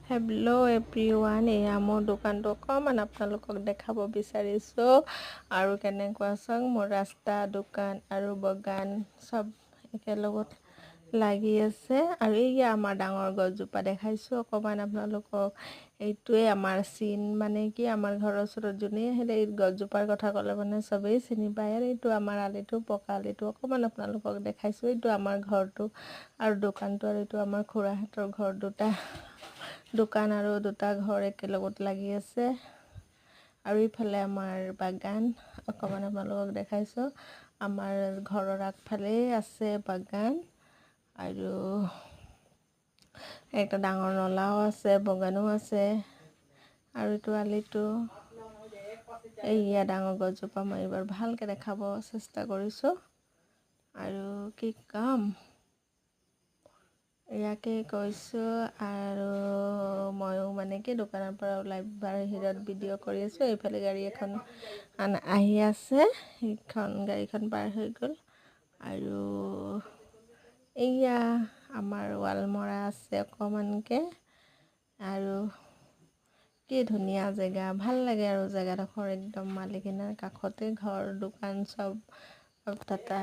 Hello' everyone, এয়া মোৰ দোকানটো অকণমান আপোনালোকক দেখাব বিচাৰিছোঁ। আৰু কেনেকুৱা চাওক, মোৰ ৰাস্তা, দোকান আৰু বাগান চব একেলগত লাগি আছে। আৰু এইয়া আমাৰ ডাঙৰ গছজোপা দেখাইছোঁ অকণমান আপোনালোকক। এইটোৱে আমাৰ চিন, মানে কি আমাৰ ঘৰৰ ওচৰত যোনেই আহিলে এই গছজোপাৰ কথা ক'লে মানে চবেই চিনি পায়। আৰু এইটো আমাৰ আলিটো, পকা আলিটো অকণমান আপোনালোকক দেখাইছোঁ। এইটো আমাৰ ঘৰটো আৰু দোকানটো, আৰু এইটো আমাৰ খুৰাহঁতৰ ঘৰ। দুটা দোকান আৰু দুটা ঘৰ একেলগত লাগি আছে। আৰু ইফালে আমাৰ বাগান অকণমান আপোনালোকক দেখাইছোঁ। আমাৰ ঘৰৰ আগফালেই আছে বাগান, আৰু একটা ডাঙৰ নলাও আছে, বাগানো আছে। আৰু এইটো আলিটো, এইয়া ডাঙৰ গছজোপা মই এইবাৰ ভালকৈ দেখাব চেষ্টা কৰিছোঁ। আৰু কি কাম ইয়াকে কৈছোঁ। আৰু ময়ো মানে কি দোকানৰ পৰা ওলাই বাহিৰত ভিডিঅ' কৰি আছোঁ। এইফালে গাড়ী এখন আহি আছে, সেইখন গাড়ীখন পাৰ হৈ গ'ল। আৰু এইয়া আমাৰ ৱাল মৰা আছে অকণমানকৈ। আৰু কি ধুনীয়া জেগা, ভাল লাগে আৰু জেগাডোখৰ একদম মালিকিনাৰ কাষতে ঘৰ, দোকান চব। তাতে